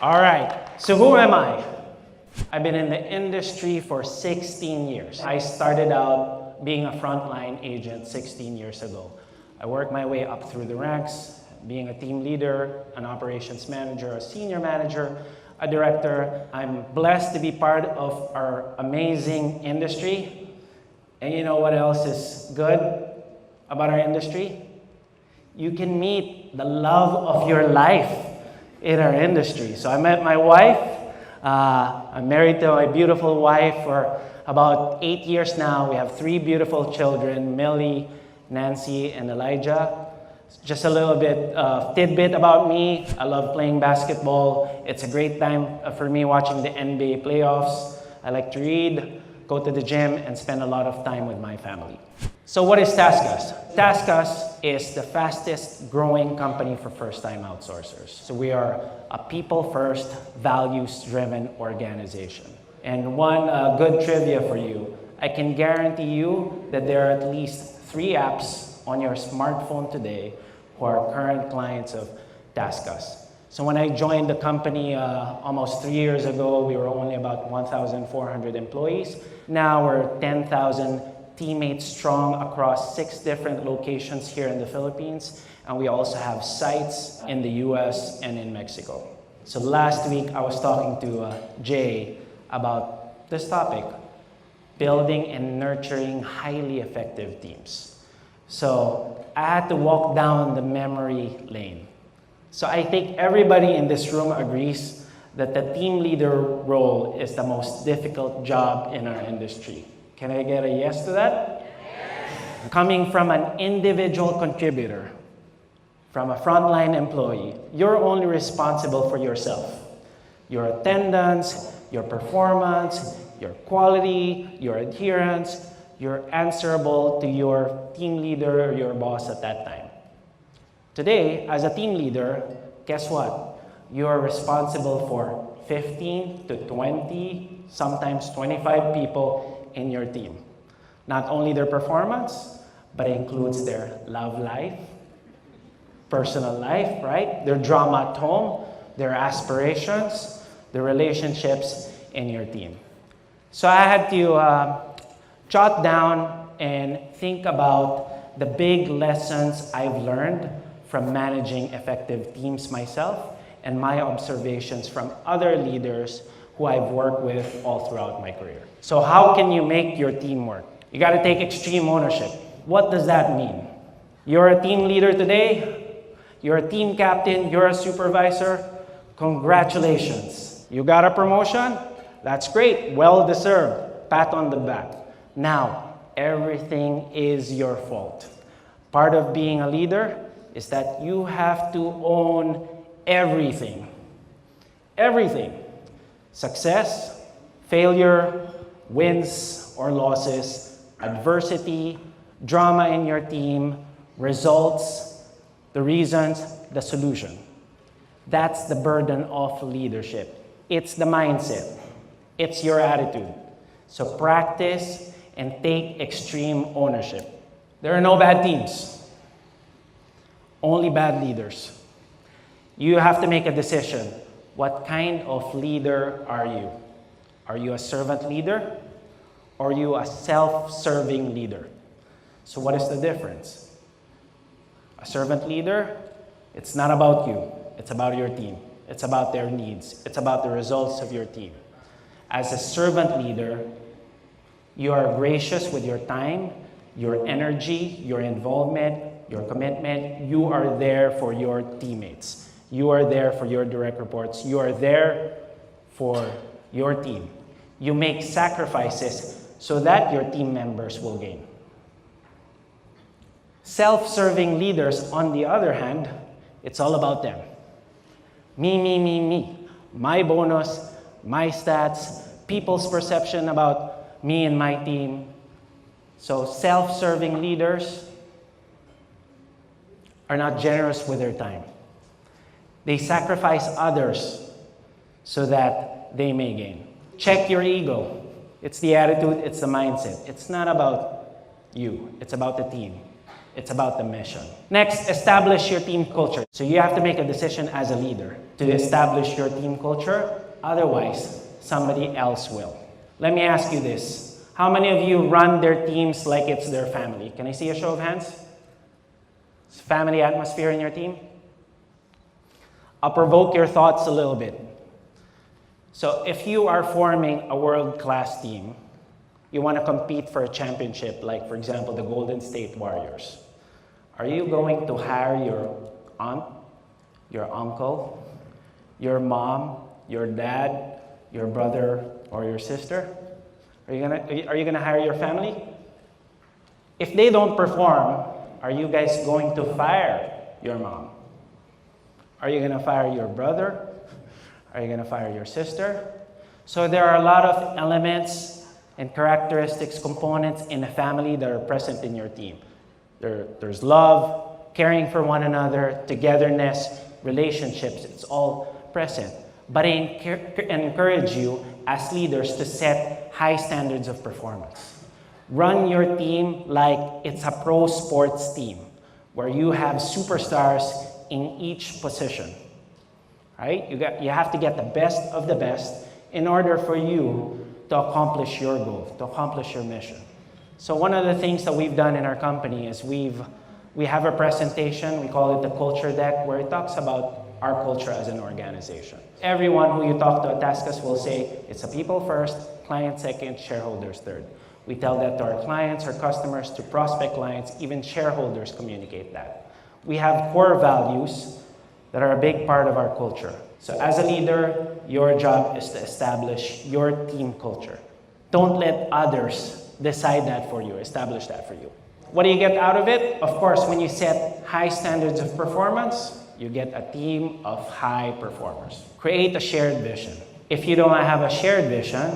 All right, so who am I? I've been in the industry for 16 years. I started out being a frontline agent 16 years ago. I worked my way up through the ranks, being a team leader, an operations manager, a senior manager, a director. I'm blessed to be part of our amazing industry. And you know what else is good about our industry? You can meet the love of your life in our industry. So I met my wife. I'm married to my beautiful wife for about 8 years now. We have 3 beautiful children, Millie, Nancy, and Elijah. Just a little bit tidbit about me. I love playing basketball. It's a great time for me watching the NBA playoffs. I like to read, go to the gym, and spend a lot of time with my family. So what is TaskUs? TaskUs is the fastest growing company for first-time outsourcers. So we are a people-first, values-driven organization. And one good trivia for you, I can guarantee you that there are at least 3 apps on your smartphone today who are current clients of TaskUs. So when I joined the company almost 3 years ago, we were only about 1,400 employees. Now we're 10,000 teammates strong across 6 different locations here in the Philippines. And we also have sites in the US and in Mexico. So last week, I was talking to Jay about this topic, building and nurturing highly effective teams. So I had to walk down the memory lane. So I think everybody in this room agrees that the team leader role is the most difficult job in our industry. Can I get a yes to that? Yes. Coming from an individual contributor, from a frontline employee, you're only responsible for yourself. Your attendance, your performance, your quality, your adherence, you're answerable to your team leader or your boss at that time. Today, as a team leader, guess what? You're responsible for 15 to 20, sometimes 25 people in your team. Not only their performance, but it includes their love life, personal life, right? Their drama at home, their aspirations, the relationships in your team. So I had to jot down and think about the big lessons I've learned from managing effective teams myself and my observations from other leaders who I've worked with all throughout my career. So how can you make your team work? You gotta take extreme ownership. What does that mean? You're a team leader today, you're a team captain, you're a supervisor, congratulations. You got a promotion? That's great, well deserved, pat on the back. Now, everything is your fault. Part of being a leader is that you have to own everything. Everything. Success, failure, wins or losses, adversity, drama in your team, results, the reasons, the solution. That's the burden of leadership. It's the mindset. It's your attitude. So practice and take extreme ownership. There are no bad teams, only bad leaders. You have to make a decision. What kind of leader are you? Are you a servant leader? Or are you a self-serving leader? So what is the difference? A servant leader, it's not about you. It's about your team. It's about their needs. It's about the results of your team. As a servant leader, you are gracious with your time, your energy, your involvement, your commitment. You are there for your teammates. You are there for your direct reports. You are there for your team. You make sacrifices so that your team members will gain. Self-serving leaders, on the other hand, it's all about them. Me. My bonus, my stats, people's perception about me and my team. So self-serving leaders are not generous with their time. They sacrifice others so that they may gain. Check your ego. It's the attitude, it's the mindset. It's not about you, it's about the team. It's about the mission. Next, establish your team culture. So you have to make a decision as a leader to establish your team culture. Otherwise, somebody else will. Let me ask you this. How many of you run their teams like it's their family? Can I see a show of hands? Is family atmosphere in your team? I'll provoke your thoughts a little bit. So if you are forming a world-class team, you want to compete for a championship, like, for example, the Golden State Warriors. Are you going to hire your aunt, your uncle, your mom, your dad, your brother, or your sister? Are you gonna hire your family? If they don't perform, are you guys going to fire your mom? Are you gonna fire your brother? Are you gonna fire your sister? So there are a lot of elements and characteristics, components in a family that are present in your team. There's love, caring for one another, togetherness, relationships, it's all present. But I encourage you as leaders to set high standards of performance. Run your team like it's a pro sports team, where you have superstars in each position. Right? You have to get the best of the best in order for you to accomplish your goal, to accomplish your mission. So one of the things that we've done in our company is we have a presentation, we call it the culture deck, where it talks about our culture as an organization. Everyone who you talk to at TaskUs will say, it's a people first, client second, shareholders third. We tell that to our clients, our customers, to prospect clients, even shareholders communicate that. We have core values that are a big part of our culture. So as a leader, your job is to establish your team culture. Don't let others decide that for you, establish that for you. What do you get out of it? Of course, when you set high standards of performance, you get a team of high performers. Create a shared vision. If you don't have a shared vision,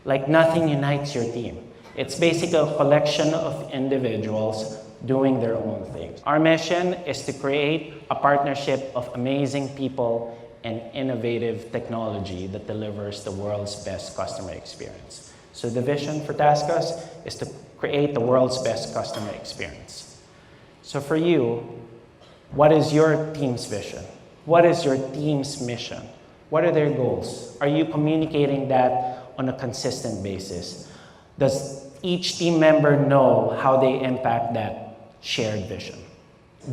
like nothing unites your team. It's basically a collection of individuals doing their own thing. Our mission is to create a partnership of amazing people and innovative technology that delivers the world's best customer experience. So the vision for TaskUs is to create the world's best customer experience. So for you, what is your team's vision? What is your team's mission? What are their goals? Are you communicating that on a consistent basis? Does each team member know how they impact that shared vision?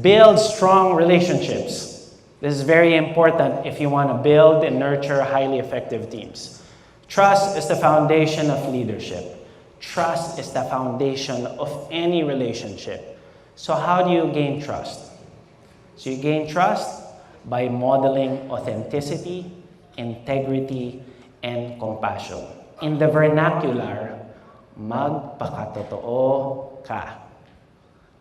Build strong relationships. This is very important if you want to build and nurture highly effective teams. Trust is the foundation of leadership. Trust is the foundation of any relationship. So how do you gain trust? So you gain trust by modeling authenticity, integrity, and compassion. In the vernacular, magpakatotoo ka.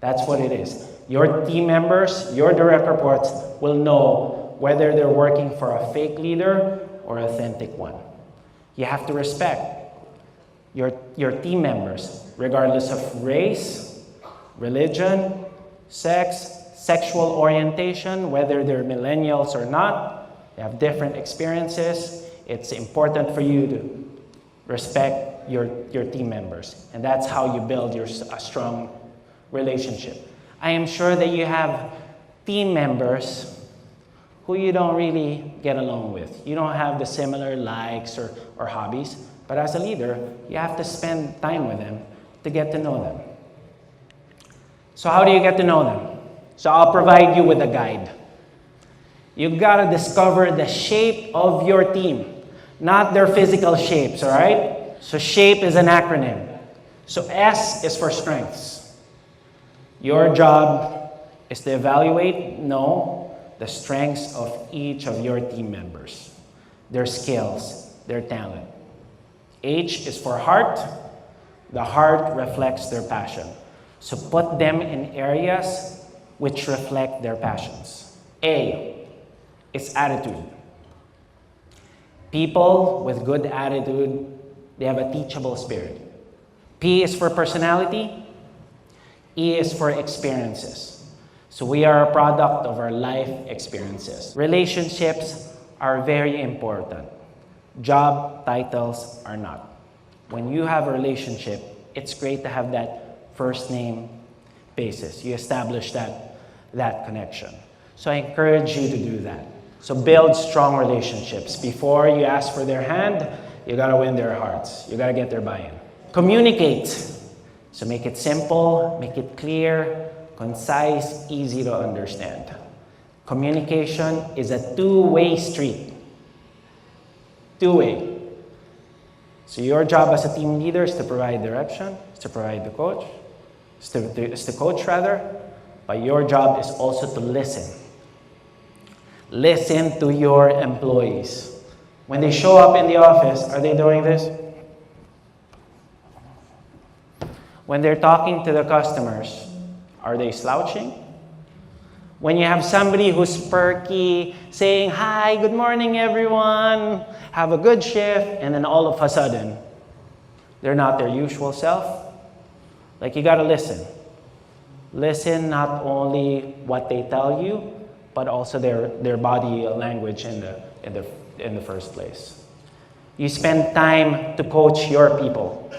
That's what it is. Your team members, your direct reports will know whether they're working for a fake leader or authentic one. You have to respect your team members, regardless of race, religion, sex, sexual orientation, whether they're millennials or not. They have different experiences. It's important for you to respect your team members. And that's how you build a strong relationship. I am sure that you have team members who you don't really get along with. You don't have the similar likes or hobbies. But as a leader, you have to spend time with them to get to know them. So how do you get to know them? So I'll provide you with a guide. You've got to discover the shape of your team, not their physical shapes, all right? So SHAPE is an acronym. So S is for strengths. Your job is to evaluate, know the strengths of each of your team members, their skills, their talent. H is for heart. The heart reflects their passion. So put them in areas which reflect their passions. A is attitude. People with good attitude, they have a teachable spirit. P is for personality. E is for experiences. So we are a product of our life experiences. Relationships are very important. Job titles are not. When you have a relationship, it's great to have that first name, basis. You establish that connection. So I encourage you to do that. So build strong relationships. Before you ask for their hand, you gotta win their hearts. You gotta get their buy-in. Communicate. So make it simple, make it clear, concise, easy to understand. Communication is a two-way street. Two-way. So your job as a team leader is to provide direction, is to provide the coach, is to coach rather, but your job is also to listen. Listen to your employees. When they show up in the office, are they doing this? When they're talking to the customers, are they slouching? When you have somebody who's perky, saying, "Hi, good morning everyone, have a good shift," and then all of a sudden, they're not their usual self. Like, you gotta listen. Listen not only what they tell you, but also their body language in the first place. You spend time to coach your people.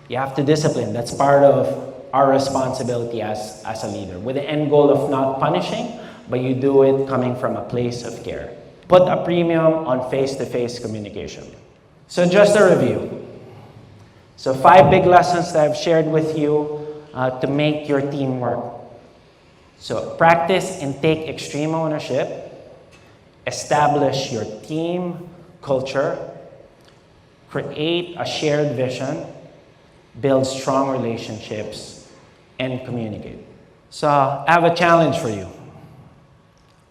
You have to discipline. That's part of our responsibility as a leader, with the end goal of not punishing, but you do it coming from a place of care. Put a premium on face-to-face communication. So just a review. So 5 big lessons that I've shared with you to make your team work. So practice and take extreme ownership. Establish your team culture. Create a shared vision. Build strong relationships. And communicate. So I have a challenge for you.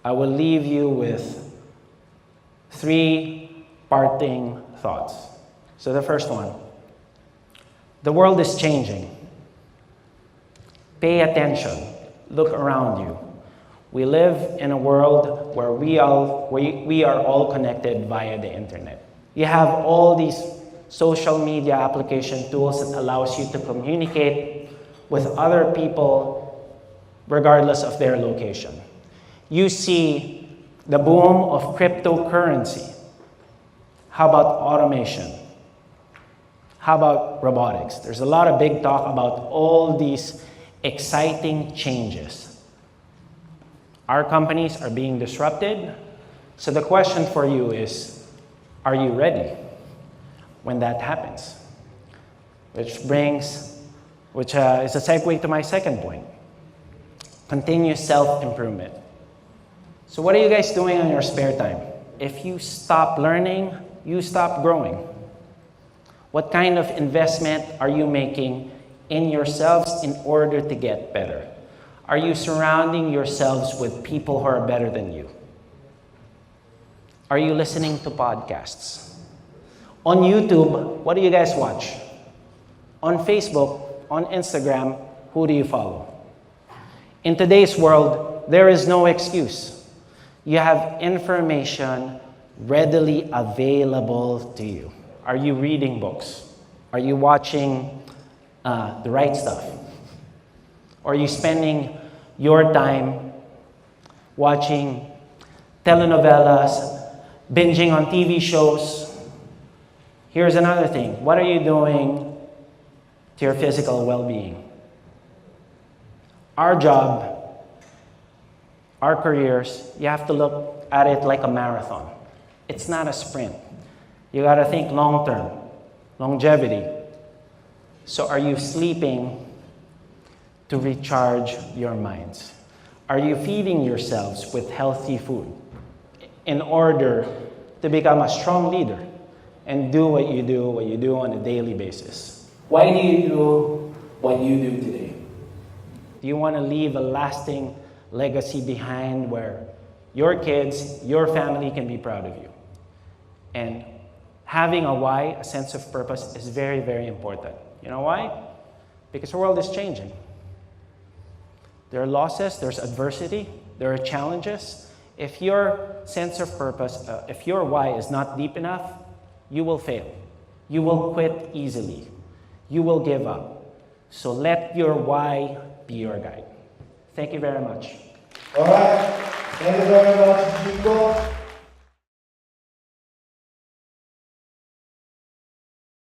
I will leave you with 3 parting thoughts. So the first one. The world is changing. Pay attention. Look around you. We live in a world where we are all connected via the internet. You have all these social media application tools that allows you to communicate with other people regardless of their location. You see the boom of cryptocurrency. How about automation? How about robotics? There's a lot of big talk about all these exciting changes. Our companies are being disrupted. So the question for you is, are you ready when that happens? Which is a segue to my second point. Continuous self-improvement. So what are you guys doing on your spare time? If you stop learning, you stop growing. What kind of investment are you making in yourselves in order to get better? Are you surrounding yourselves with people who are better than you? Are you listening to podcasts? On YouTube, what do you guys watch? On Facebook, on Instagram, who do you follow? In today's world, there is no excuse. You have information readily available to you. Are you reading books? Are you watching the right stuff? Or are you spending your time watching telenovelas, binging on TV shows? Here's another thing. What are you doing to your physical well-being? Our job, our careers, you have to look at it like a marathon. It's not a sprint. You gotta think long-term, longevity. So are you sleeping to recharge your minds? Are you feeding yourselves with healthy food in order to become a strong leader and do what you do on a daily basis? Why do you do what you do today? Do you want to leave a lasting legacy behind where your kids, your family can be proud of you? And having a why, a sense of purpose, is very, very important. You know why? Because the world is changing. There are losses, there's adversity, there are challenges. If your sense of purpose, if your why is not deep enough, you will fail. You will quit easily. You will give up. So let your why be your guide. Thank you very much. All right. Thank you very much, Chico.